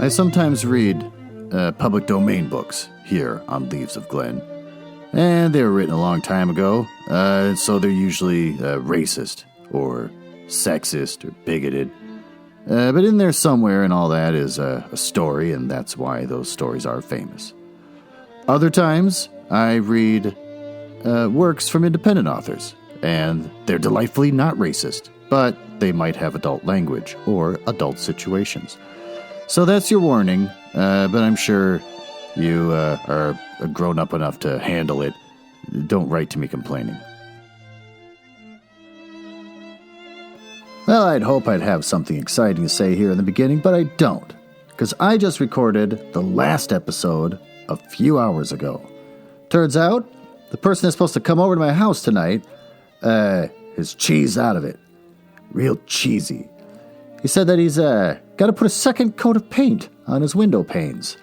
I sometimes read public domain books here on Leaves of Glen, and they were written a long time ago, so they're usually racist or sexist or bigoted. But in there somewhere and all that is a story, and that's why those stories are famous. Other times, I read works from independent authors, and they're delightfully not racist, but they might have adult language or adult situations. So that's your warning, but I'm sure you are grown up enough to handle it. Don't write to me complaining. Well, I'd hope I'd have something exciting to say here in the beginning, but I don't, because I just recorded the last episode a few hours ago. Turns out, the person that's supposed to come over to my house tonight is cheesed out of it. Real cheesy. He said that he's got to put a second coat of paint on his window panes.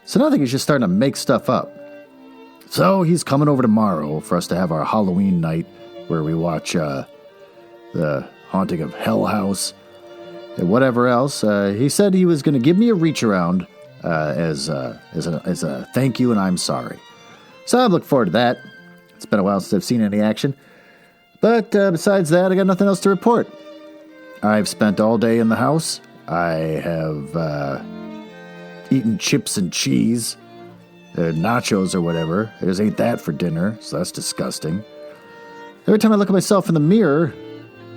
So now I think he's just starting to make stuff up. So he's coming over tomorrow for us to have our Halloween night where we watch The Haunting of Hell House and whatever else. He said he was going to give me a reach around as a thank you and I'm sorry. So I'm looking forward to that. It's been a while since I've seen any action. But besides that, I got nothing else to report. I've spent all day in the house. I have eaten chips and cheese, nachos or whatever. I just ate that for dinner, so that's disgusting. Every time I look at myself in the mirror,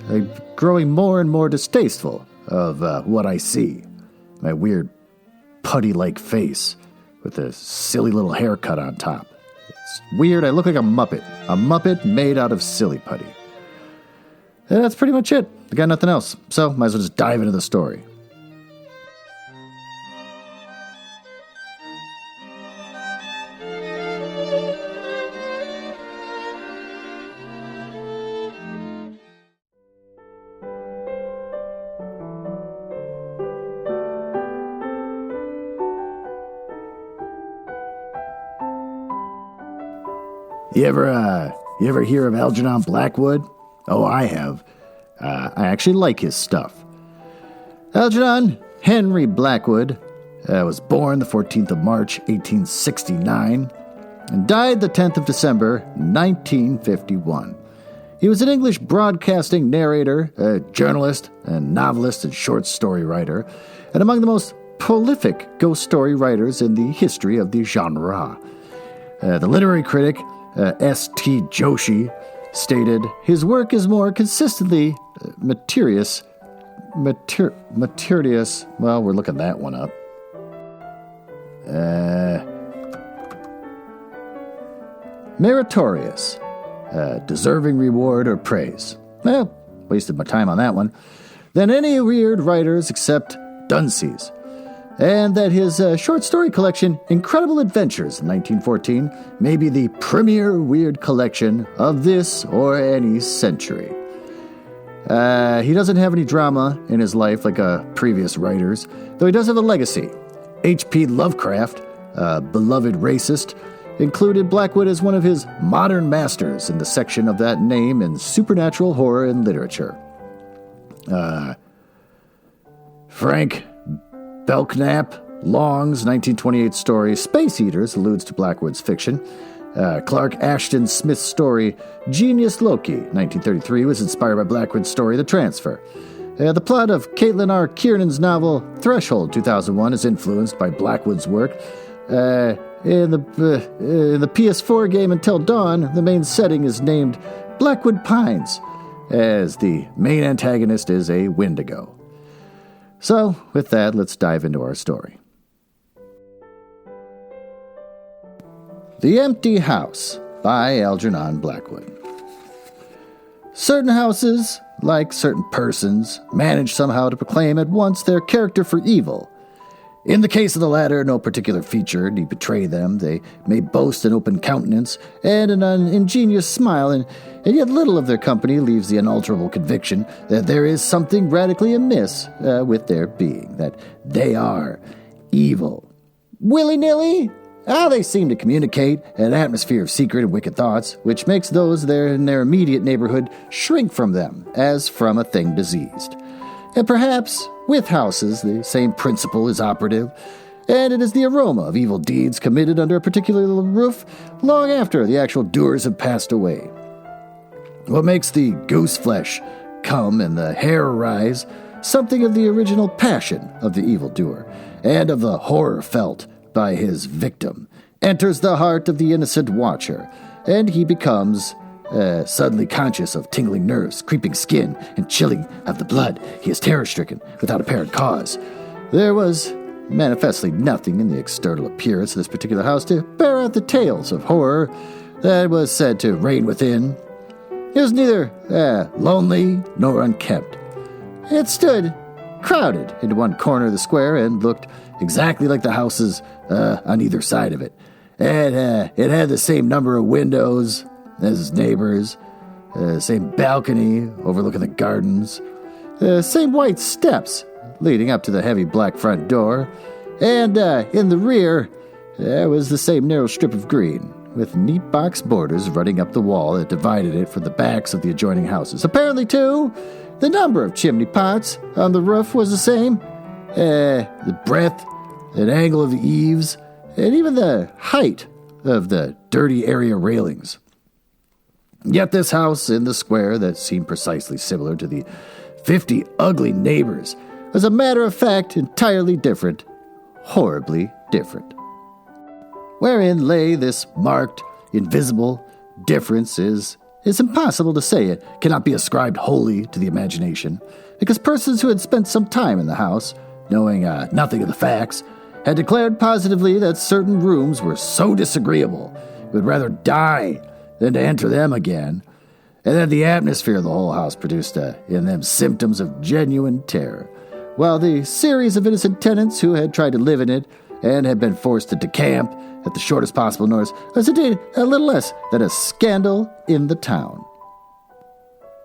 I'm growing more and more distasteful of what I see. My weird putty-like face with a silly little haircut on top. It's weird. I look like a Muppet made out of silly putty. And that's pretty much it. I got nothing else, so might as well just dive into the story. You ever hear of Algernon Blackwood? Oh, I have. I actually like his stuff. Algernon Henry Blackwood was born the 14th of March, 1869, and died the 10th of December, 1951. He was an English broadcasting narrator, a journalist, and novelist and short story writer, and among the most prolific ghost story writers in the history of the genre. The literary critic S.T. Joshi stated, his work is more consistently meritorious. Well, we're looking that one up. Meritorious. Deserving reward or praise. Well, wasted my time on that one. Than any weird writers except Dunsea's. And that his short story collection, Incredible Adventures, in 1914, may be the premier weird collection of this or any century. He doesn't have any drama in his life like previous writers, though he does have a legacy. H.P. Lovecraft, a beloved racist, included Blackwood as one of his modern masters in the section of that name in supernatural horror and literature. Frank Belknap Long's 1928 story, Space Eaters, alludes to Blackwood's fiction. Clark Ashton Smith's story, Genius Loki, 1933, was inspired by Blackwood's story, The Transfer. The plot of Caitlin R. Kiernan's novel, Threshold, 2001, is influenced by Blackwood's work. In the PS4 game Until Dawn, the main setting is named Blackwood Pines, as the main antagonist is a Wendigo. So, with that, let's dive into our story. The Empty House by Algernon Blackwood. Certain houses, like certain persons, manage somehow to proclaim at once their character for evil. In the case of the latter, no particular feature need betray them. They may boast an open countenance and an ingenious smile, and yet little of their company leaves the unalterable conviction that there is something radically amiss with their being, that they are evil. Willy-nilly? They seem to communicate an atmosphere of secret and wicked thoughts, which makes those there in their immediate neighborhood shrink from them, as from a thing diseased. And perhaps, with houses, the same principle is operative, and it is the aroma of evil deeds committed under a particular roof long after the actual doers have passed away. What makes the goose flesh come and the hair rise, something of the original passion of the evildoer, and of the horror felt by his victim, enters the heart of the innocent watcher, and he becomes suddenly conscious of tingling nerves, creeping skin, and chilling of the blood. He is terror-stricken without apparent cause. There was manifestly nothing in the external appearance of this particular house to bear out the tales of horror that was said to reign within. It was neither lonely nor unkempt. It stood crowded into one corner of the square and looked exactly like the houses on either side of it. It had the same number of windows as its neighbors, same balcony overlooking the gardens, same white steps leading up to the heavy black front door, and in the rear there was the same narrow strip of green, with neat box borders running up the wall that divided it from the backs of the adjoining houses. Apparently, too, the number of chimney pots on the roof was the same, the breadth and angle of the eaves, and even the height of the dirty area railings. Yet this house in the square that seemed precisely similar to the 50 ugly neighbors was a matter of fact entirely different, horribly different. Wherein lay this marked, invisible difference is impossible to say. It cannot be ascribed wholly to the imagination, because persons who had spent some time in the house, knowing nothing of the facts, had declared positively that certain rooms were so disagreeable, would rather die than to enter them again, and that the atmosphere of the whole house produced in them symptoms of genuine terror, while the series of innocent tenants who had tried to live in it and had been forced to decamp at the shortest possible notice was indeed a little less than a scandal in the town.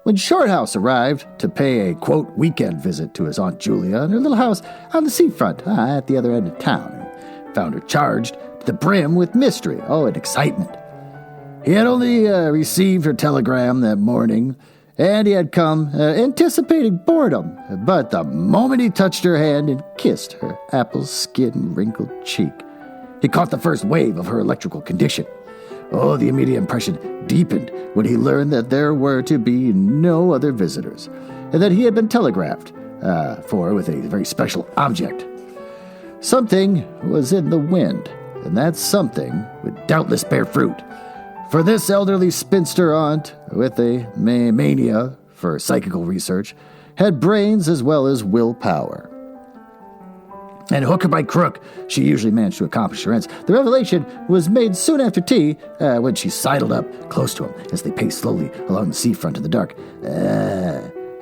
When Shorthouse arrived to pay a, quote, weekend visit to his Aunt Julia in her little house on the seafront at the other end of town, he found her charged to the brim with mystery, and excitement. He had only received her telegram that morning, and he had come anticipating boredom, but the moment he touched her hand and kissed her apple-skin-wrinkled cheek, he caught the first wave of her electrical condition. The immediate impression deepened when he learned that there were to be no other visitors, and that he had been telegraphed for with a very special object. Something was in the wind, and that something would doubtless bear fruit. For this elderly spinster aunt, with a mania for psychical research, had brains as well as willpower. And hook or by crook, she usually managed to accomplish her ends. The revelation was made soon after tea, when she sidled up close to him as they paced slowly along the seafront in the dark.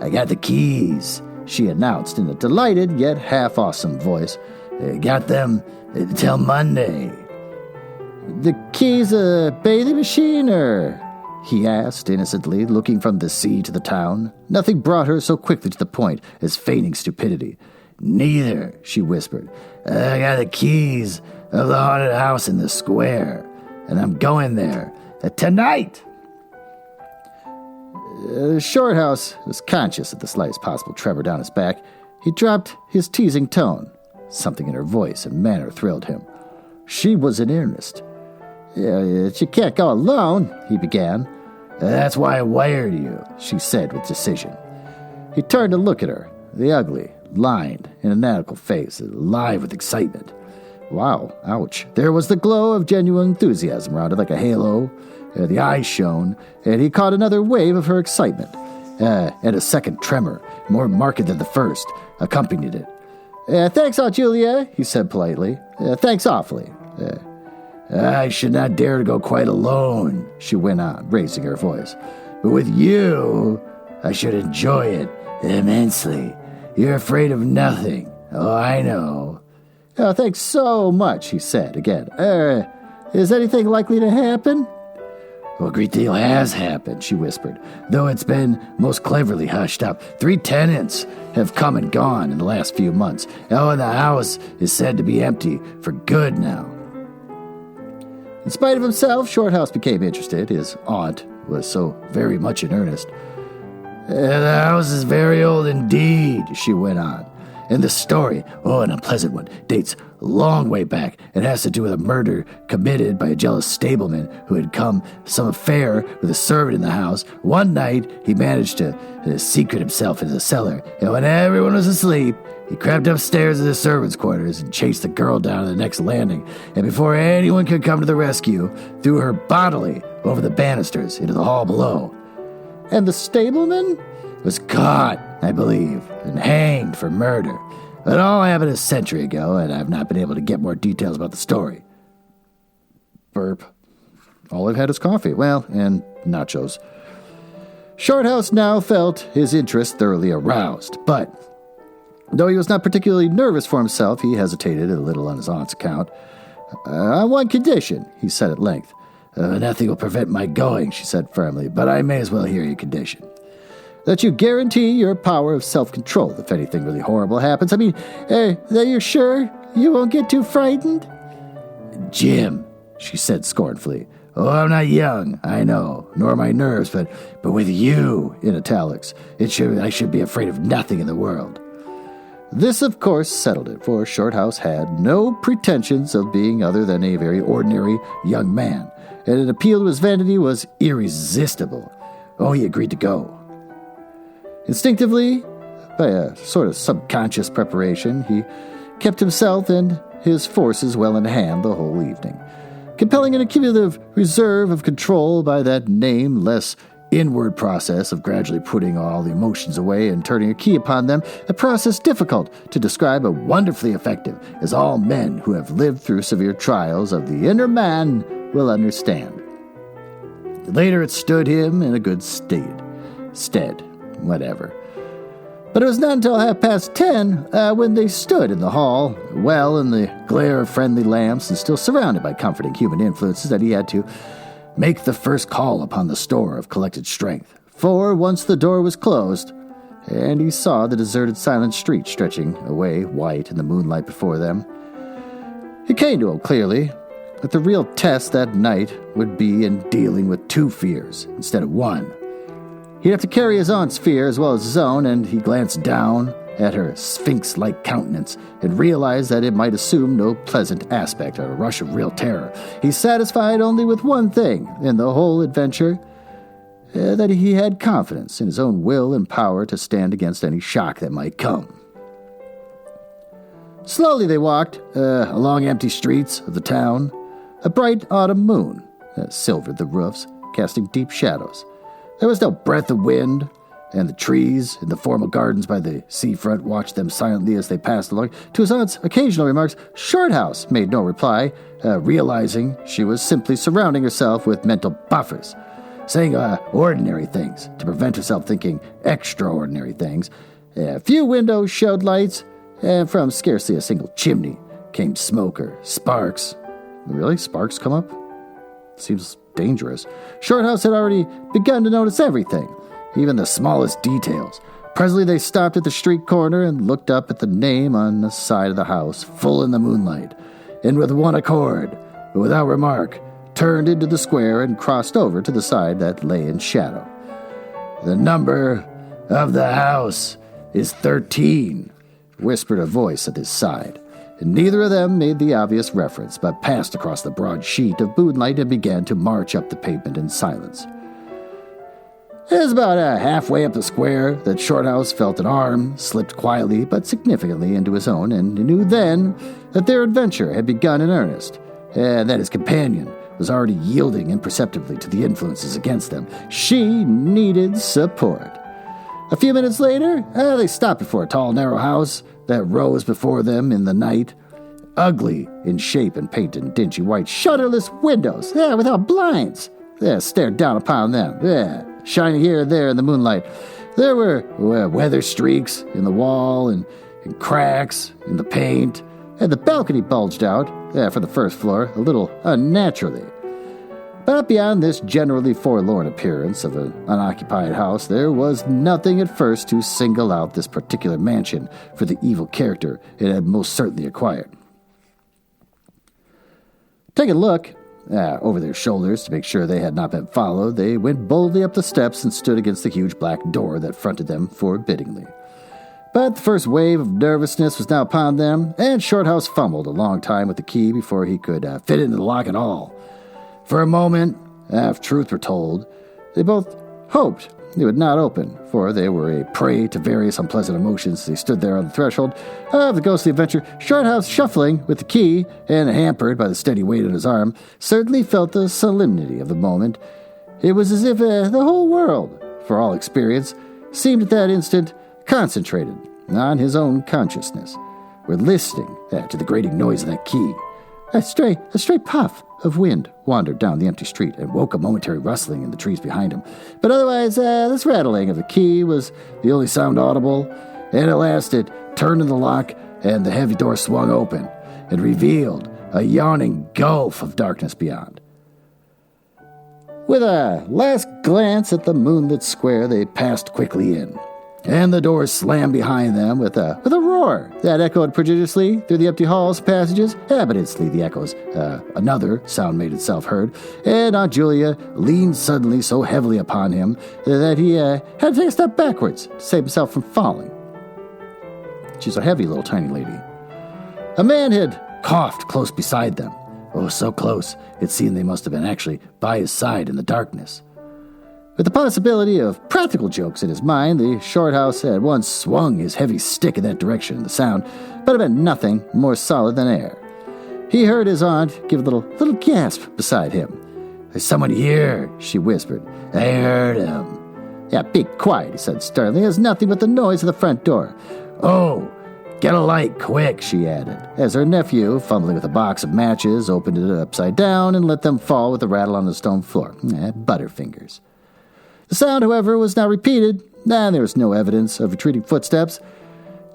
I got the keys, she announced in a delighted yet half-awesome voice. Got them till Monday. The keys a bathing machine, or? He asked innocently, looking from the sea to the town. Nothing brought her so quickly to the point as feigning stupidity. Neither, she whispered. I got the keys of the haunted house in the square, and I'm going there tonight. Shorthouse was conscious of the slightest possible tremor down his back. He dropped his teasing tone. Something in her voice and manner thrilled him. She was in earnest. You can't go alone, he began. That's why I wired you, she said with decision. He turned to look at her, the ugly, lined, fanatical face, alive with excitement. Wow, ouch. There was the glow of genuine enthusiasm around it like a halo. The eyes shone, and he caught another wave of her excitement. And a second tremor, more marked than the first, accompanied it. Thanks, Aunt Julia, he said politely. Thanks awfully. I should not dare to go quite alone, she went on, raising her voice. But with you, I should enjoy it immensely. You're afraid of nothing. I know. Thanks so much, he said again. Is anything likely to happen? A great deal has happened, she whispered, though it's been most cleverly hushed up. 3 tenants have come and gone in the last few months. And the house is said to be empty for good now. In spite of himself, Shorthouse became interested. His aunt was so very much in earnest. The house is very old indeed, she went on. And the story, an unpleasant one, dates a long way back. It has to do with a murder committed by a jealous stableman who had some affair with a servant in the house. One night, he managed to secret himself into the cellar, and when everyone was asleep, he crept upstairs to the servants' quarters and chased the girl down to the next landing, and before anyone could come to the rescue, threw her bodily over the banisters into the hall below. And the stableman was caught, I believe, and hanged for murder. It all happened a century ago, and I've not been able to get more details about the story. Burp. All I've had is coffee. Well, and nachos. Shorthouse now felt his interest thoroughly aroused, but though he was not particularly nervous for himself, he hesitated a little on his aunt's account. On one condition, he said at length. Nothing will prevent my going, she said firmly, but I may as well hear your condition. That you guarantee your power of self-control if anything really horrible happens. I mean, that you're sure you won't get too frightened? Jim, she said scornfully. I'm not young, I know, nor my nerves, but with you, in italics, I should be afraid of nothing in the world. This, of course, settled it, for Shorthouse had no pretensions of being other than a very ordinary young man, and an appeal to his vanity was irresistible. He agreed to go. Instinctively, by a sort of subconscious preparation, he kept himself and his forces well in hand the whole evening, compelling an accumulative reserve of control by that nameless inward process of gradually putting all the emotions away and turning a key upon them, a process difficult to describe but wonderfully effective, as all men who have lived through severe trials of the inner man will understand. Later it stood him in a good stead. Whatever. But it was not until 10:30 when they stood in the hall, well in the glare of friendly lamps and still surrounded by comforting human influences, that he had to make the first call upon the store of collected strength. For once the door was closed, and he saw the deserted silent street stretching away white in the moonlight before them, it came to him clearly that the real test that night would be in dealing with two fears instead of one. He'd have to carry his aunt's fear as well as his own, and he glanced down at her sphinx-like countenance and realized that it might assume no pleasant aspect or a rush of real terror. He's satisfied only with one thing in the whole adventure, that he had confidence in his own will and power to stand against any shock that might come. Slowly they walked along empty streets of the town. A bright autumn moon silvered the roofs, casting deep shadows. There was no breath of wind, and the trees in the formal gardens by the seafront watched them silently as they passed along. To his aunt's occasional remarks, Shorthouse made no reply, realizing she was simply surrounding herself with mental buffers, saying ordinary things to prevent herself thinking extraordinary things. A few windows showed lights, and from scarcely a single chimney came smoke or sparks. Really? Sparks come up? Seems dangerous. Shorthouse had already begun to notice everything, even the smallest details. Presently they stopped at the street corner and looked up at the name on the side of the house, full in the moonlight, and with one accord, but without remark, turned into the square and crossed over to the side that lay in shadow. The number of the house is 13, whispered a voice at his side. And neither of them made the obvious reference, but passed across the broad sheet of moonlight and began to march up the pavement in silence. It was about halfway up the square that Shorthouse felt an arm slipped quietly but significantly into his own, and knew then that their adventure had begun in earnest, and that his companion was already yielding imperceptibly to the influences against them. She needed support. A few minutes later, they stopped before a tall, narrow house that rose before them in the night, ugly in shape and painted in dingy white shutterless windows, without blinds, stared down upon them, shining here and there in the moonlight. There were weather streaks in the wall and cracks in the paint, and the balcony bulged out from the first floor a little unnaturally. But beyond this generally forlorn appearance of an unoccupied house, there was nothing at first to single out this particular mansion for the evil character it had most certainly acquired. Taking a look, Over their shoulders to make sure they had not been followed, they went boldly up the steps and stood against the huge black door that fronted them forbiddingly. But the first wave of nervousness was now upon them, and Shorthouse fumbled a long time with the key before he could fit into the lock at all. For a moment, if truth were told, they both hoped it would not open, for they were a prey to various unpleasant emotions as they stood there on the threshold of the ghostly adventure. Shorthouse, shuffling with the key and hampered by the steady weight on his arm, certainly felt the solemnity of the moment. It was as if the whole world, for all experience, seemed at that instant concentrated on his own consciousness. Were listening to the grating noise of that key. A stray puff of wind wandered down the empty street and woke a momentary rustling in the trees behind him. But otherwise, this rattling of the key was the only sound audible, and at last it turned in the lock, and the heavy door swung open and revealed a yawning gulf of darkness beyond. With a last glance at the moonlit square, they passed quickly in, and the door slammed behind them with a roar that echoed prodigiously through the empty halls and passages. But instantly the echoes, another sound made itself heard, and Aunt Julia leaned suddenly so heavily upon him that he had to take a step backwards to save himself from falling. She's a heavy little tiny lady. A man had coughed close beside them. Oh, so close, it seemed they must have been actually by his side in the darkness. With the possibility of practical jokes in his mind, the Shorthouse had once swung his heavy stick in that direction. The sound, but it meant nothing more solid than air. He heard his aunt give a little gasp beside him. "There's someone here," she whispered. "I heard him." "Yeah, be quiet," he said sternly. "There's nothing but the noise of the front door." "Oh, get a light, quick," she added, as her nephew, fumbling with a box of matches, opened it upside down and let them fall with a rattle on the stone floor. Butterfingers. The sound, however, was now repeated, and there was no evidence of retreating footsteps.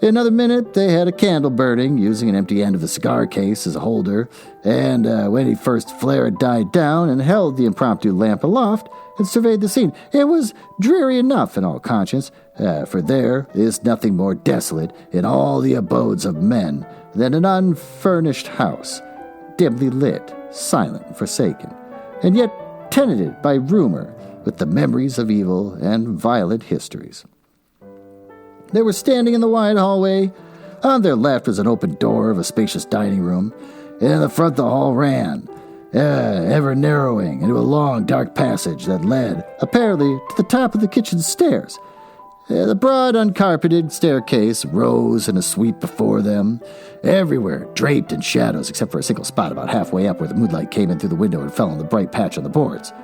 In another minute, they had a candle burning, using an empty end of the cigar case as a holder, and when the first flare had died down and held the impromptu lamp aloft and surveyed the scene, it was dreary enough in all conscience, for there is nothing more desolate in all the abodes of men than an unfurnished house, dimly lit, silent and forsaken, and yet tenanted by rumor, with the memories of evil and violent histories. They were standing in the wide hallway. On their left was an open door of a spacious dining room, and in the front the hall ran, ever narrowing into a long, dark passage that led, apparently, to the top of the kitchen stairs. The broad, uncarpeted staircase rose in a sweep before them, everywhere draped in shadows except for a single spot about halfway up where the moonlight came in through the window and fell on the bright patch on the boards.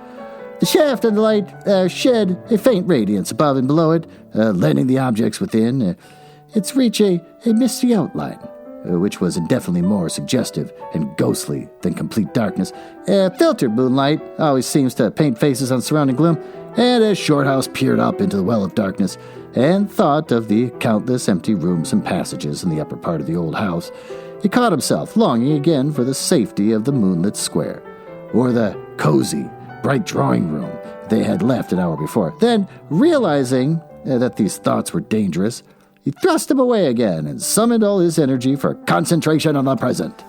The shaft of the light shed a faint radiance above and below it, lending the objects within its reach a misty outline, which was indefinitely more suggestive and ghostly than complete darkness. Filtered moonlight always seems to paint faces on surrounding gloom, and as Shorthouse peered up into the well of darkness and thought of the countless empty rooms and passages in the upper part of the old house, he caught himself longing again for the safety of the moonlit square, or the cozy, bright drawing room they had left an hour before. Then, realizing that these thoughts were dangerous, he thrust them away again and summoned all his energy for concentration on the present.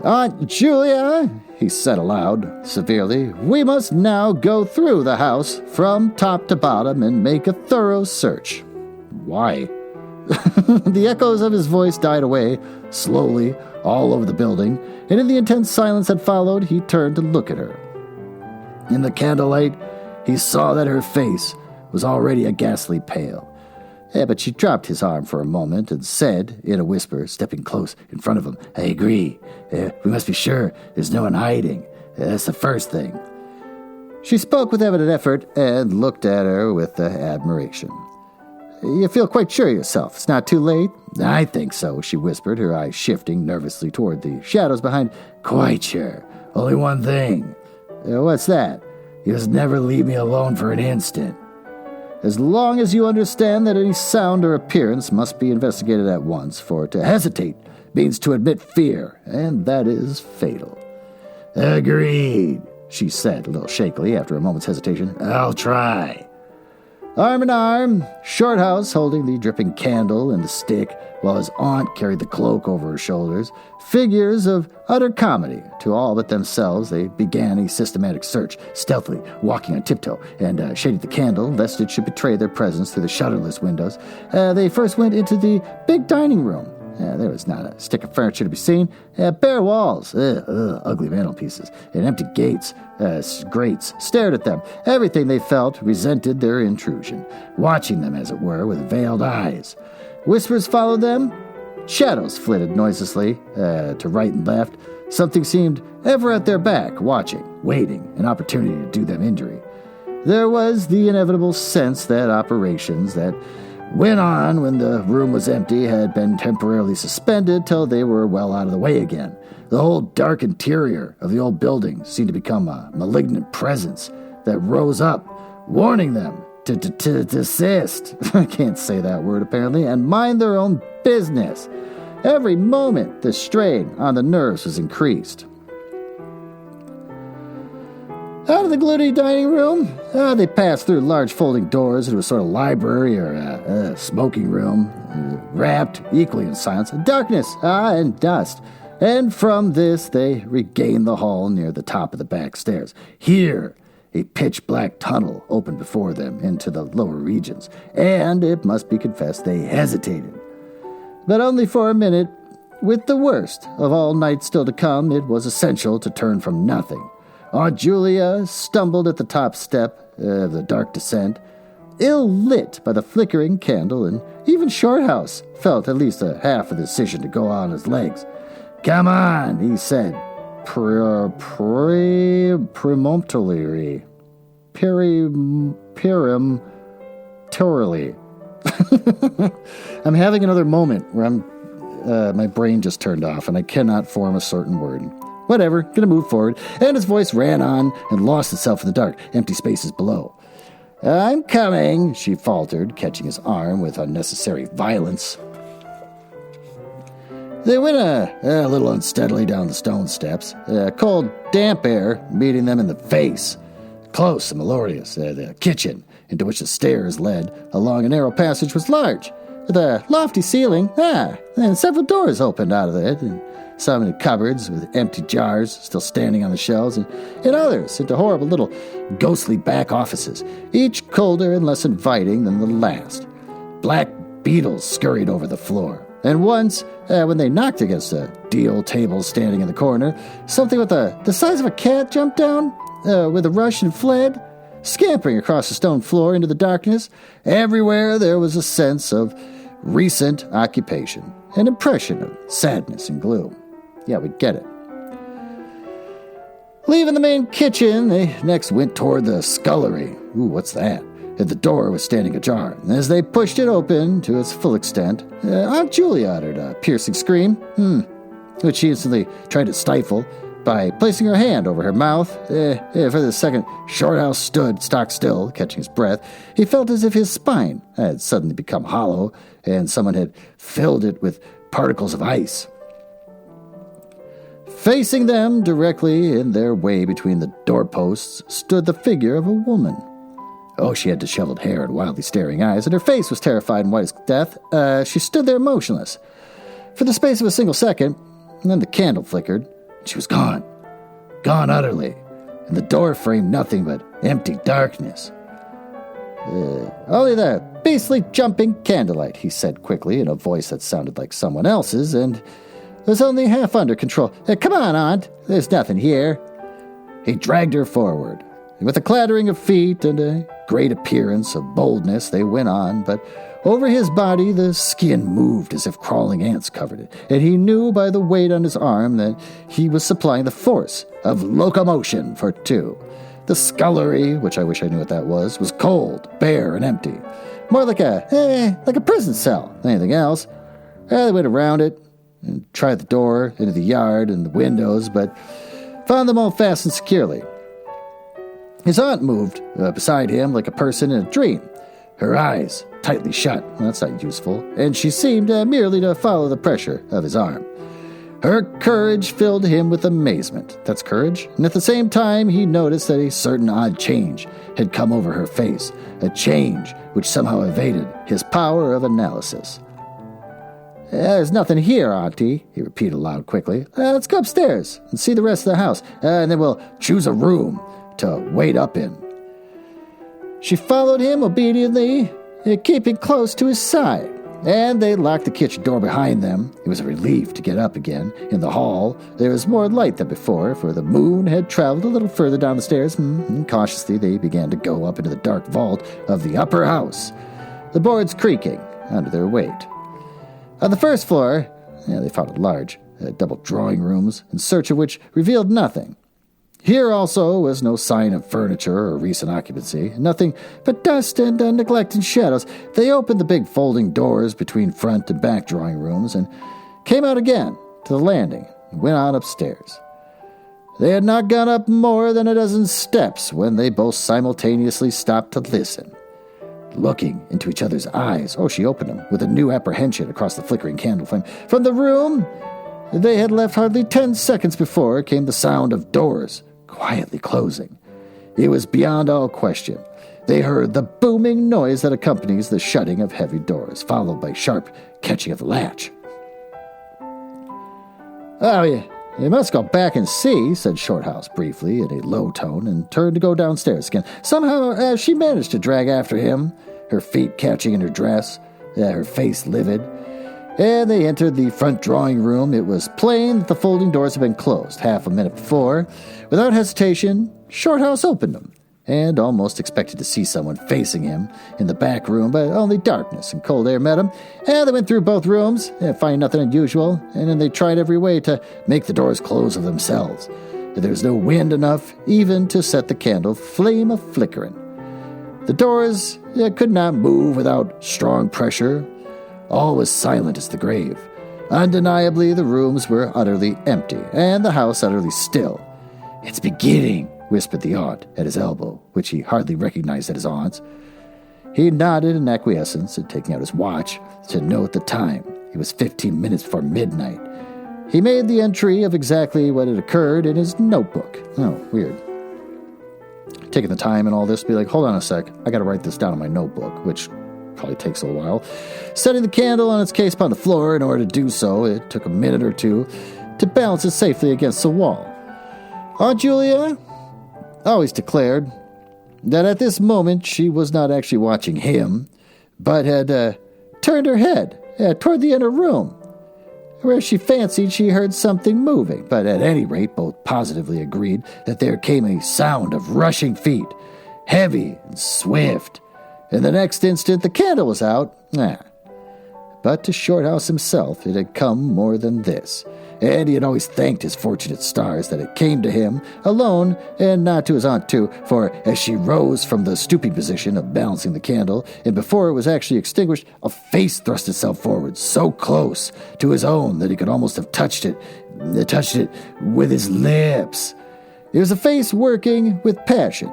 "Aunt Julia," he said aloud, severely, "we must now go through the house from top to bottom and make a thorough search." "Why?" The echoes of his voice died away, slowly, all over the building, and in the intense silence that followed, he turned to look at her. In the candlelight, he saw that her face was already a ghastly pale. But she dropped his arm for a moment and said, in a whisper, stepping close in front of him, "I agree. We must be sure there's no one hiding. That's the first thing." She spoke with evident effort and looked at her with admiration. "You feel quite sure of yourself? It's not too late?" "I think so," she whispered, her eyes shifting nervously toward the shadows behind. "Quite sure. Only one thing." "What's that?" "You must never leave me alone for an instant." "As long as you understand that any sound or appearance must be investigated at once, for to hesitate means to admit fear, and that is fatal." "Agreed," she said a little shakily after a moment's hesitation. "I'll try." Arm in arm, Shorthouse holding the dripping candle and the stick, while his aunt carried the cloak over her shoulders. Figures of utter comedy to all but themselves, they began a systematic search, stealthily walking on tiptoe and shading the candle lest it should betray their presence through the shutterless windows. They first went into the big dining room. There was not a stick of furniture to be seen. Bare walls, ugly mantelpieces, and empty grates stared at them. Everything they felt resented their intrusion, watching them, as it were, with veiled eyes. Whispers followed them. Shadows flitted noiselessly to right and left. Something seemed ever at their back, watching, waiting, an opportunity to do them injury. There was the inevitable sense that operations that went on when the room was empty had been temporarily suspended till they were well out of the way again. The whole dark interior of the old building seemed to become a malignant presence that rose up, warning them to desist. I can't say that word apparently, and mind their own business. Every moment the strain on the nerves was increased. Out of the gloomy dining room, they passed through large folding doors into a sort of library or a smoking room, wrapped equally in silence, darkness, and dust. And from this they regained the hall near the top of the back stairs. Here, a pitch-black tunnel opened before them into the lower regions, and it must be confessed they hesitated. But only for a minute. With the worst of all night still to come, it was essential to turn from nothing. Aunt Julia stumbled at the top step of the dark descent, ill-lit by the flickering candle, and even Shorthouse felt at least a half a decision to go on his legs. "Come on," he said, peremptorily. I'm having another moment where my brain just turned off and I cannot form a certain word. Whatever, gonna move forward. And his voice ran on and lost itself in the dark, empty spaces below. "I'm coming," she faltered, catching his arm with unnecessary violence. They went a little unsteadily down the stone steps, cold, damp air meeting them in the face. Close and melodious, the kitchen, into which the stairs led along a narrow passage, was large, with a lofty ceiling, and several doors opened out of it, and some into cupboards with empty jars still standing on the shelves, and others into horrible little ghostly back offices, each colder and less inviting than the last. Black beetles scurried over the floor, and once, when they knocked against a deal table standing in the corner, something with the size of a cat jumped down with a rush and fled, scampering across the stone floor into the darkness. Everywhere there was a sense of recent occupation, an impression of sadness and gloom. Yeah, we get it. Leaving the main kitchen, they next went toward the scullery. Ooh, what's that? The door was standing ajar, and as they pushed it open to its full extent, Aunt Julia uttered a piercing scream, which she instantly tried to stifle by placing her hand over her mouth. For the second, Shorthouse stood stock still, catching his breath. He felt as if his spine had suddenly become hollow, and someone had filled it with particles of ice. Facing them, directly in their way between the doorposts, stood the figure of a woman. Oh, she had disheveled hair and wildly staring eyes, and her face was terrified and white as death. She stood there motionless for the space of a single second, and then the candle flickered. She was gone. Gone utterly, and the door framed nothing but empty darkness. "Only the beastly jumping candlelight," he said quickly in a voice that sounded like someone else's, and was only half under control. "Come on, Aunt. There's nothing here." He dragged her forward. With a clattering of feet and a great appearance of boldness, they went on, but over his body the skin moved as if crawling ants covered it, and he knew by the weight on his arm that he was supplying the force of locomotion for two. The scullery, which I wish I knew what that was cold, bare, and empty. More like a prison cell than anything else. They went around it and tried the door into the yard and the windows, but found them all fastened securely. His aunt moved beside him like a person in a dream, her eyes tightly shut. Well, that's not useful, and she seemed merely to follow the pressure of his arm. Her courage filled him with amazement. That's courage. And at the same time, he noticed that a certain odd change had come over her face, a change which somehow evaded his power of analysis. There's nothing here, Auntie, he repeated aloud quickly. Let's go upstairs and see the rest of the house, and then we'll choose a room to wait up in. She followed him obediently, keeping close to his side, and they locked the kitchen door behind them. It was a relief to get up again. In the hall, there was more light than before, for the moon had traveled a little further down the stairs, and cautiously they began to go up into the dark vault of the upper house, the boards creaking under their weight. On the first floor, they found a large, double drawing rooms, in search of which revealed nothing. Here also was no sign of furniture or recent occupancy, nothing but dust and neglected shadows. They opened the big folding doors between front and back drawing rooms and came out again to the landing and went on upstairs. They had not gone up more than a dozen steps when they both simultaneously stopped to listen. Looking into each other's eyes, she opened them with a new apprehension across the flickering candle flame. From the room they had left hardly 10 seconds before came the sound of doors quietly closing. It was beyond all question. They heard the booming noise that accompanies the shutting of heavy doors, followed by sharp catching of the latch. You must go back and see, said Shorthouse briefly in a low tone, and turned to go downstairs again. Somehow she managed to drag after him, her feet catching in her dress, her face livid. And they entered the front drawing room. It was plain that the folding doors had been closed half a minute before. Without hesitation, Shorthouse opened them, and almost expected to see someone facing him in the back room, but only darkness and cold air met him. And they went through both rooms, finding nothing unusual, and then they tried every way to make the doors close of themselves. There was no wind enough even to set the candle flame a-flickering. The doors could not move without strong pressure. All was silent as the grave. Undeniably, the rooms were utterly empty, and the house utterly still. "It's beginning," whispered the aunt at his elbow, which he hardly recognized as his aunt's. He nodded in acquiescence, and taking out his watch to note the time. It was 15 minutes before midnight. He made the entry of exactly what had occurred in his notebook. Oh, weird. Taking the time and all this, be like, hold on a sec, I gotta write this down in my notebook, which probably takes a while. Setting the candle on its case upon the floor in order to do so, it took a minute or two to balance it safely against the wall. Aunt Julia always declared that at this moment she was not actually watching him, but had turned her head toward the inner room, where she fancied she heard something moving, but at any rate both positively agreed that there came a sound of rushing feet, heavy and swift, and the next instant the candle was out. But to Shorthouse himself it had come more than this, and he had always thanked his fortunate stars that it came to him alone and not to his aunt too, for as she rose from the stooping position of balancing the candle, and before it was actually extinguished, a face thrust itself forward so close to his own that he could almost have touched it with his lips. It was a face working with passion.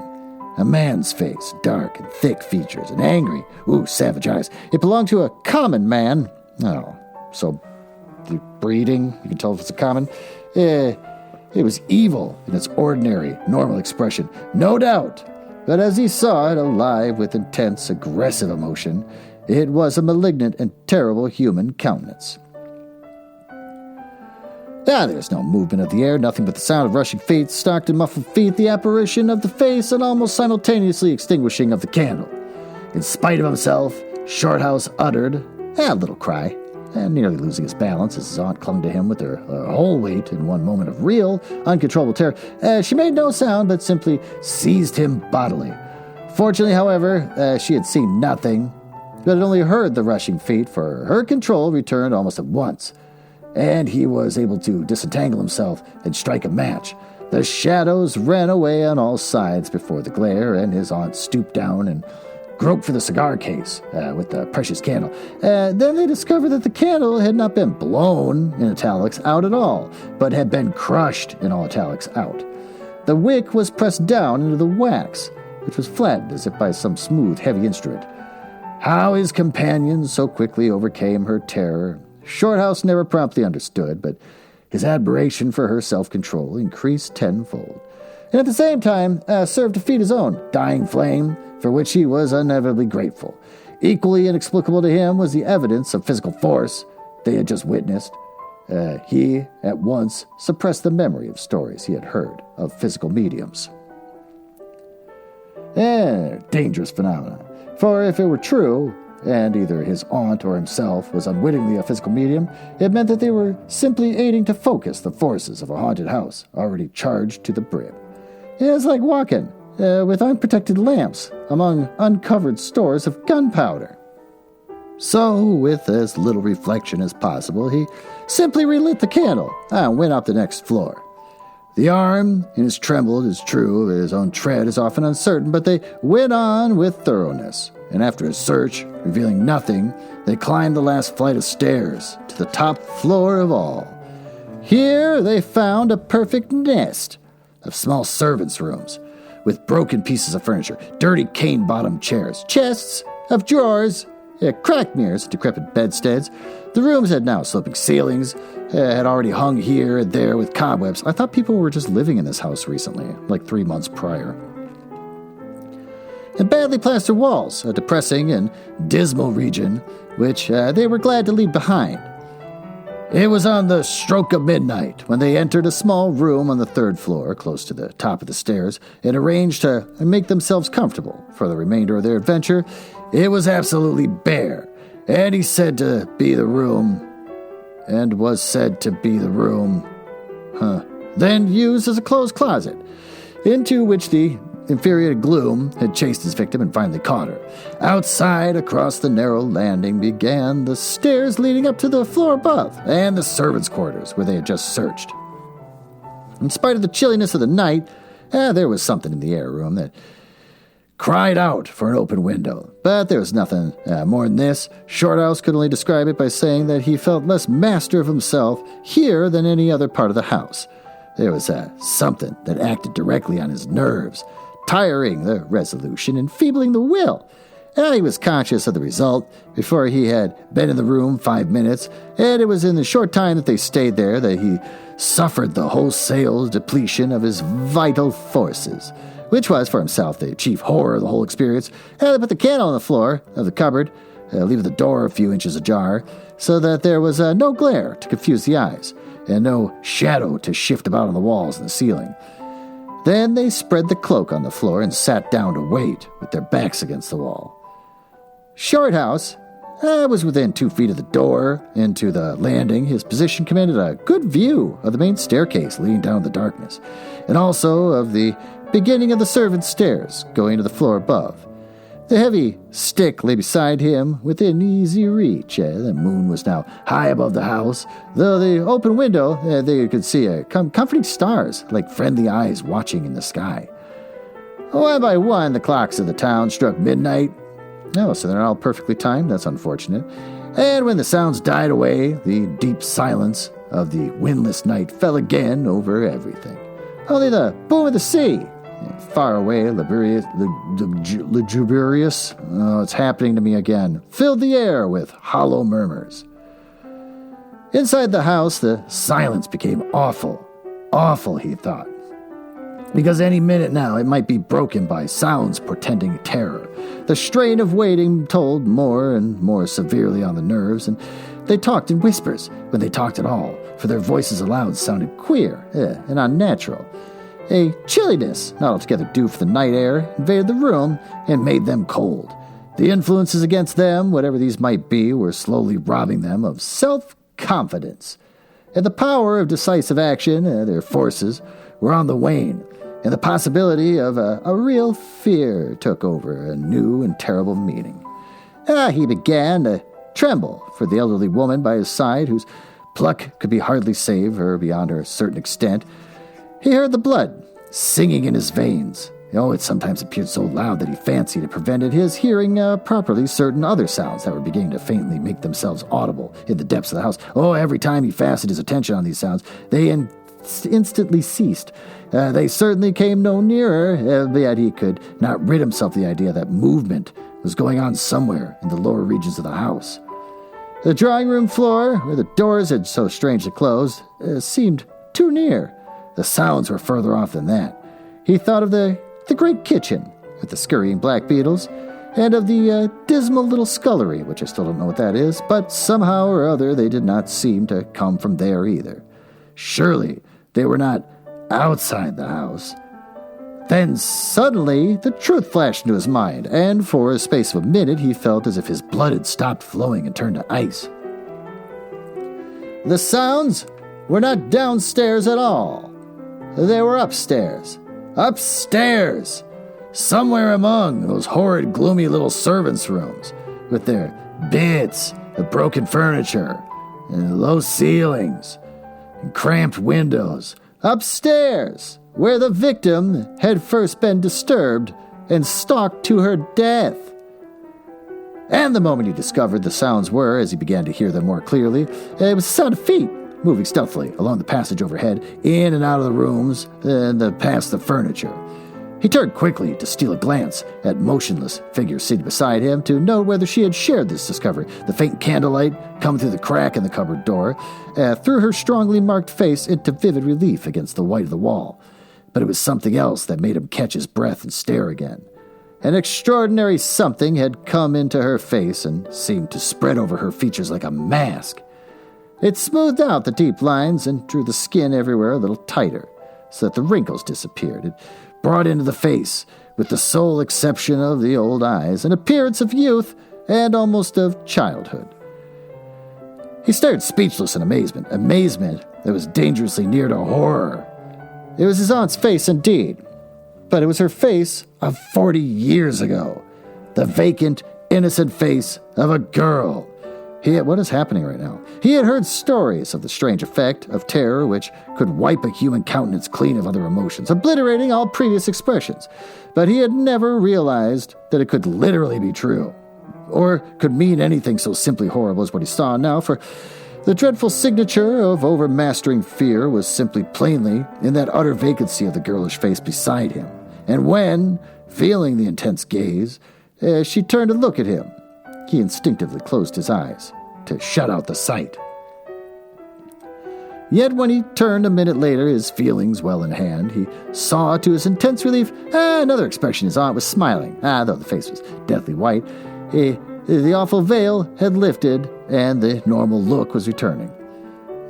A man's face, dark and thick features, and angry, savage eyes. It belonged to a common man. So the breeding, you can tell if it's a common. It was evil in its ordinary, normal expression, no doubt. But as he saw it, alive with intense, aggressive emotion, it was a malignant and terrible human countenance. There was no movement of the air, nothing but the sound of rushing feet, stocked and muffled feet, the apparition of the face, and almost simultaneously extinguishing of the candle. In spite of himself, Shorthouse uttered a little cry, and nearly losing his balance as his aunt clung to him with her whole weight in one moment of real, uncontrollable terror. She made no sound, but simply seized him bodily. Fortunately, however, she had seen nothing, but had only heard the rushing feet, for her control returned almost at once, and he was able to disentangle himself and strike a match. The shadows ran away on all sides before the glare, and his aunt stooped down and groped for the cigar case with the precious candle. Then they discovered that the candle had not been blown, in italics, out at all, but had been crushed, in all italics, out. The wick was pressed down into the wax, which was flattened as if by some smooth, heavy instrument. How his companion so quickly overcame her terror, Shorthouse never promptly understood, but His admiration for her self-control increased tenfold, and at the same time served to feed his own dying flame, for which he was inevitably grateful. Equally inexplicable to him was the evidence of physical force they had just witnessed. He at once suppressed the memory of stories he had heard of physical mediums. Dangerous phenomenon, for if it were true, and either his aunt or himself was unwittingly a physical medium, it meant that they were simply aiding to focus the forces of a haunted house already charged to the brim. It was like walking with unprotected lamps among uncovered stores of gunpowder. So, with as little reflection as possible, he simply relit the candle and went up the next floor. The arm in his trembled, is true, his own tread is often uncertain, but they went on with thoroughness, and after a search, revealing nothing, they climbed the last flight of stairs to the top floor of all. Here they found a perfect nest of small servants' rooms, with broken pieces of furniture, dirty cane-bottomed chairs, chests of drawers, cracked mirrors, decrepit bedsteads. The rooms had now sloping ceilings, had already hung here and there with cobwebs. I thought people were just living in this house recently, like 3 months prior. And badly plastered walls, a depressing and dismal region, which they were glad to leave behind. It was on the stroke of midnight when they entered a small room on the 3rd floor, close to the top of the stairs, and arranged to make themselves comfortable for the remainder of their adventure. It was absolutely bare, and was said to be the room, then used as a closed closet, into which the infuriated gloom had chased his victim and finally caught her. Outside, across the narrow landing, began the stairs leading up to the floor above, and the servants' quarters, where they had just searched. In spite of the chilliness of the night, there was something in the air room that cried out for an open window. But there was nothing more than this. Shorthouse could only describe it by saying that he felt less master of himself here than any other part of the house. There was something that acted directly on his nerves, tiring the resolution, enfeebling the will. He was conscious of the result before he had been in the room 5 minutes, and it was in the short time that they stayed there that he suffered the wholesale depletion of his vital forces, which was, for himself, the chief horror of the whole experience. They put the candle on the floor of the cupboard, leaving the door a few inches ajar, so that there was no glare to confuse the eyes, and no shadow to shift about on the walls and the ceiling. Then they spread the cloak on the floor and sat down to wait, with their backs against the wall. Shorthouse was within 2 feet of the door into the landing. His position commanded a good view of the main staircase leading down the darkness, and also of the beginning of the servants' stairs going to the floor above. The heavy stick lay beside him within easy reach. The moon was now high above the house, though the open window they could see comforting stars like friendly eyes watching in the sky. One by one, the clocks of the town struck midnight. So they're not all perfectly timed. That's unfortunate. And when the sounds died away, the deep silence of the windless night fell again over everything. Only the boom of the sea, far away, lugubrious, it's happening to me again, filled the air with hollow murmurs. Inside the house, the silence became awful, he thought, because any minute now it might be broken by sounds portending terror. The strain of waiting told more and more severely on the nerves, and they talked in whispers, when they talked at all, for their voices aloud sounded queer and unnatural. A chilliness, not altogether due for the night air, invaded the room and made them cold. The influences against them, whatever these might be, were slowly robbing them of self-confidence. And the power of decisive action, their forces, were on the wane, and the possibility of a real fear took over a new and terrible meaning. He began to tremble for the elderly woman by his side, whose pluck could be hardly save her beyond a certain extent. He heard the blood singing in his veins. It sometimes appeared so loud that he fancied it prevented his hearing properly certain other sounds that were beginning to faintly make themselves audible in the depths of the house. Every time he fastened his attention on these sounds, they instantly ceased. They certainly came no nearer, yet he could not rid himself of the idea that movement was going on somewhere in the lower regions of the house. The drawing room floor, where the doors had so strangely closed, seemed too near. The sounds were further off than that. He thought of the great kitchen, with the scurrying black beetles, and of the dismal little scullery, which I still don't know what that is, but somehow or other they did not seem to come from there either. Surely they were not outside the house. Then suddenly the truth flashed into his mind, and for a space of a minute he felt as if his blood had stopped flowing and turned to ice. The sounds were not downstairs at all. They were upstairs. Upstairs! Somewhere among those horrid, gloomy little servants' rooms, with their bits of broken furniture, and low ceilings, and cramped windows. Upstairs, where the victim had first been disturbed and stalked to her death. And the moment he discovered the sounds were, as he began to hear them more clearly, it was the sound of feet moving stealthily along the passage overhead, in and out of the rooms, and past the furniture. He turned quickly to steal a glance at motionless figure sitting beside him to know whether she had shared this discovery. The faint candlelight, coming through the crack in the cupboard door, threw her strongly marked face into vivid relief against the white of the wall. But it was something else that made him catch his breath and stare again. An extraordinary something had come into her face and seemed to spread over her features like a mask. It smoothed out the deep lines and drew the skin everywhere a little tighter, so that the wrinkles disappeared. It brought into the face, with the sole exception of the old eyes, an appearance of youth and almost of childhood. He stared speechless in amazement that was dangerously near to horror. It was his aunt's face indeed, but it was her face of 40 years ago, the vacant, innocent face of a girl. What is happening right now? He had heard stories of the strange effect of terror which could wipe a human countenance clean of other emotions, obliterating all previous expressions. But he had never realized that it could literally be true, or could mean anything so simply horrible as what he saw now, for the dreadful signature of overmastering fear was simply plainly in that utter vacancy of the girlish face beside him. And when, feeling the intense gaze, she turned to look at him, he instinctively closed his eyes to shut out the sight. Yet when he turned a minute later, his feelings well in hand, he saw to his intense relief another expression. His aunt was smiling, though the face was deathly white. The awful veil had lifted, and the normal look was returning.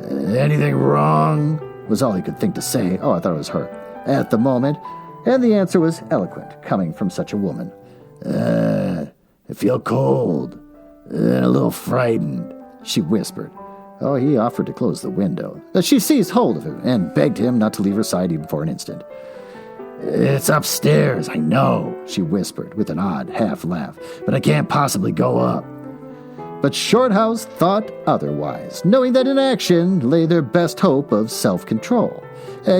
Anything wrong? Was all he could think to say. Oh, I thought it was her. At the moment, and the answer was eloquent, coming from such a woman. I feel cold, and a little frightened, she whispered. Oh, he offered to close the window. She seized hold of him and begged him not to leave her side even for an instant. It's upstairs, I know, she whispered with an odd half laugh, but I can't possibly go up. But Shorthouse thought otherwise, knowing that in action lay their best hope of self-control.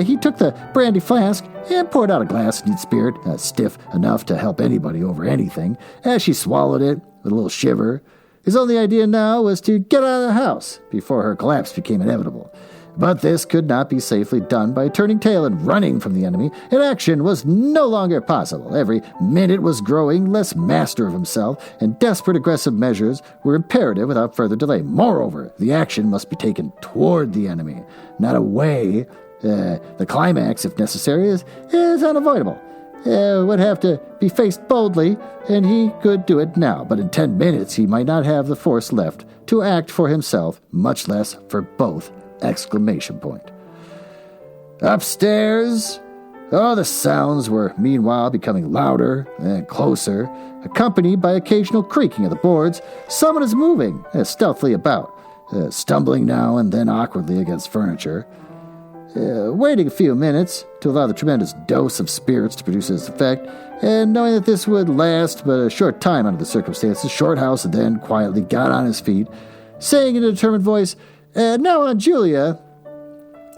He took the brandy flask and poured out a glass of neat spirit, stiff enough to help anybody over anything. As she swallowed it with a little shiver, his only idea now was to get out of the house before her collapse became inevitable. But this could not be safely done by turning tail and running from the enemy, and action was no longer possible. Every minute was growing less master of himself, and desperate aggressive measures were imperative without further delay. Moreover, the action must be taken toward the enemy, not away. The climax, if necessary, is unavoidable. Would have to be faced boldly, and he could do it now. But in 10 minutes he might not have the force left to act for himself, much less for both! Exclamation point. Upstairs, the sounds were meanwhile becoming louder and closer, accompanied by occasional creaking of the boards. Someone is moving stealthily about, stumbling now and then awkwardly against furniture. Waiting a few minutes to allow the tremendous dose of spirits to produce its effect, and knowing that this would last but a short time under the circumstances, Shorthouse then quietly got on his feet, saying in a determined voice, Now, Aunt Julia,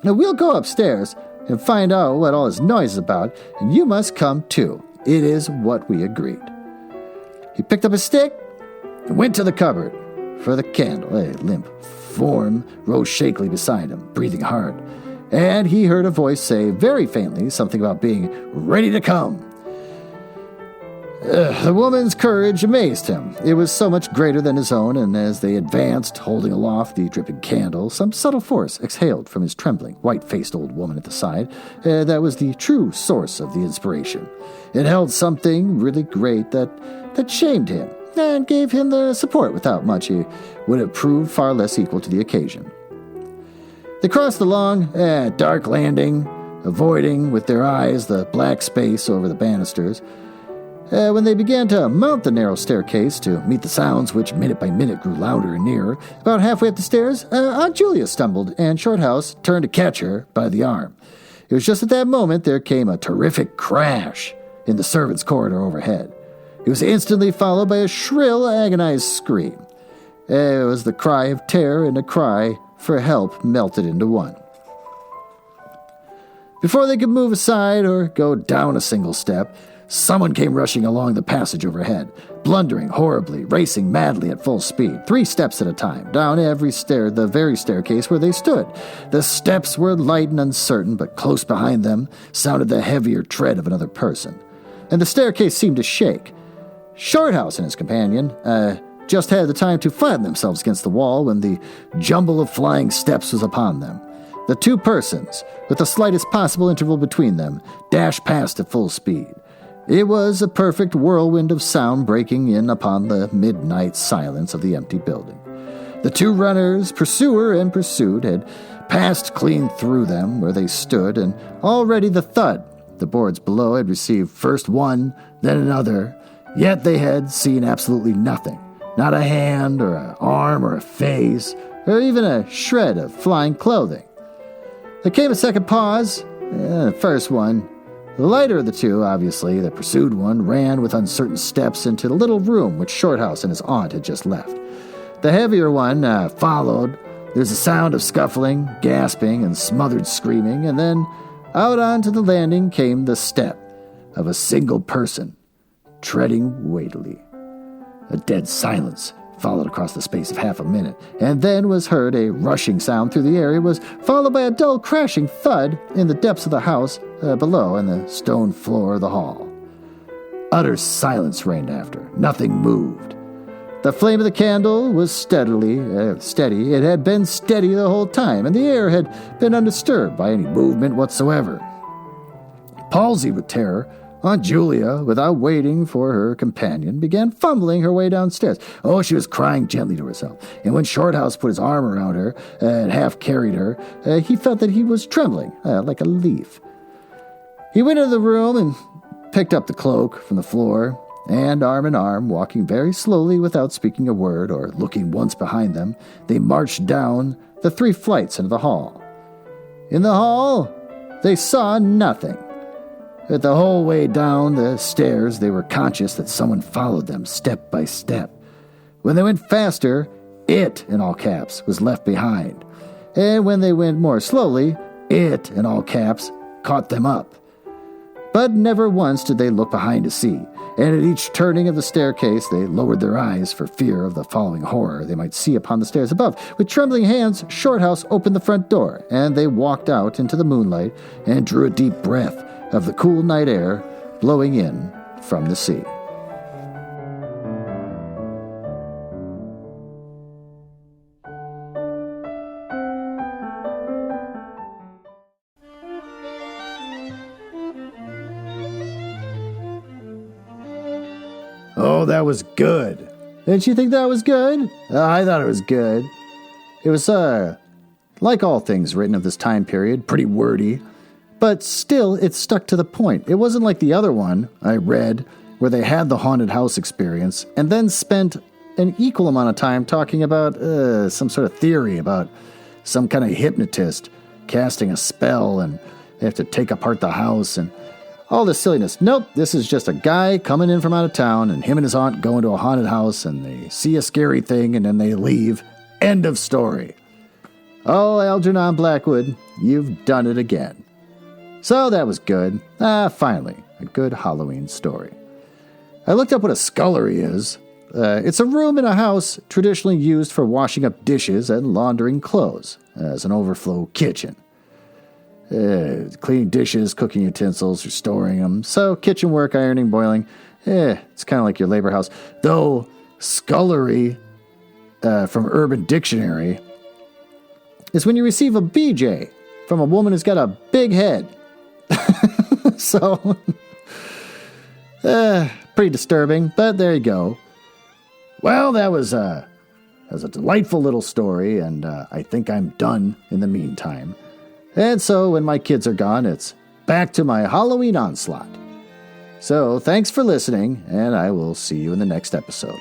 we'll go upstairs and find out what all this noise is about, and you must come too. It is what we agreed. He picked up his stick and went to the cupboard for the candle. A limp form rose shakily beside him, breathing hard, and he heard a voice say very faintly something about being ready to come. The woman's courage amazed him. It was so much greater than his own, and as they advanced, holding aloft the dripping candle, some subtle force exhaled from his trembling, white-faced old woman at the side. That was the true source of the inspiration. It held something really great that shamed him, and gave him the support without much he would have proved far less equal to the occasion. They crossed the long, dark landing, avoiding with their eyes the black space over the banisters. When they began to mount the narrow staircase to meet the sounds which minute by minute grew louder and nearer, about halfway up the stairs, Aunt Julia stumbled, and Shorthouse turned to catch her by the arm. It was just at that moment there came a terrific crash in the servants' corridor overhead. It was instantly followed by a shrill, agonized scream. It was the cry of terror, and the cry for help melted into one. Before they could move aside or go down a single step, someone came rushing along the passage overhead, blundering horribly, racing madly at full speed, 3 steps at a time, down every stair, the very staircase where they stood. The steps were light and uncertain, but close behind them sounded the heavier tread of another person, and the staircase seemed to shake. Shorthouse and his companion just had the time to flatten themselves against the wall when the jumble of flying steps was upon them. The 2 persons, with the slightest possible interval between them, dashed past at full speed. It was a perfect whirlwind of sound breaking in upon the midnight silence of the empty building. The 2 runners, pursuer and pursued, had passed clean through them where they stood, and already the thud, the boards below, had received first one, then another, yet they had seen absolutely nothing. Not a hand or an arm or a face, or even a shred of flying clothing. There came a second pause, the first one. The lighter of the 2, obviously, the pursued one, ran with uncertain steps into the little room which Shorthouse and his aunt had just left. The heavier one followed. There was a sound of scuffling, gasping, and smothered screaming, and then out onto the landing came the step of a single person, treading weightily. A dead silence followed across the space of half a minute, and then was heard a rushing sound through the air. It was followed by a dull crashing thud in the depths of the house below and the stone floor of the hall. Utter silence reigned after. Nothing moved. The flame of the candle was steady. It had been steady the whole time, and the air had been undisturbed by any movement whatsoever. Palsied with terror, Aunt Julia, without waiting for her companion, began fumbling her way downstairs. Oh, she was crying gently to herself, and when Shorthouse put his arm around her and half carried her, he felt that he was trembling like a leaf. He went into the room and picked up the cloak from the floor, and arm in arm, walking very slowly without speaking a word or looking once behind them, they marched down the 3 flights into the hall. In the hall, they saw nothing. But the whole way down the stairs, they were conscious that someone followed them step by step. When they went faster, it, in all caps, was left behind. And when they went more slowly, it, in all caps, caught them up. But never once did they look behind to see, and at each turning of the staircase they lowered their eyes for fear of the following horror they might see upon the stairs above. With trembling hands, Shorthouse opened the front door, and they walked out into the moonlight and drew a deep breath of the cool night air blowing in from the sea. Oh, that was good. Didn't you think that was good? I thought it was good. It was, like all things written of this time period, pretty wordy. But still, it stuck to the point. It wasn't like the other one I read, where they had the haunted house experience, and then spent an equal amount of time talking about some sort of theory about some kind of hypnotist casting a spell, and they have to take apart the house, and all this silliness. Nope, this is just a guy coming in from out of town, and him and his aunt go into a haunted house, and they see a scary thing, and then they leave. End of story. Oh, Algernon Blackwood, you've done it again. So that was good. Finally, a good Halloween story. I looked up what a scullery is. It's a room in a house traditionally used for washing up dishes and laundering clothes as an overflow kitchen. Cleaning dishes, cooking utensils, restoring them. So kitchen work, ironing, boiling, It's kind of like your labor house. Though scullery, from Urban Dictionary, is when you receive a BJ from a woman who's got a big head. So, pretty disturbing, but there you go. Well, that was a delightful little story, and I think I'm done in the meantime. And so when my kids are gone, it's back to my Halloween onslaught. So thanks for listening, and I will see you in the next episode.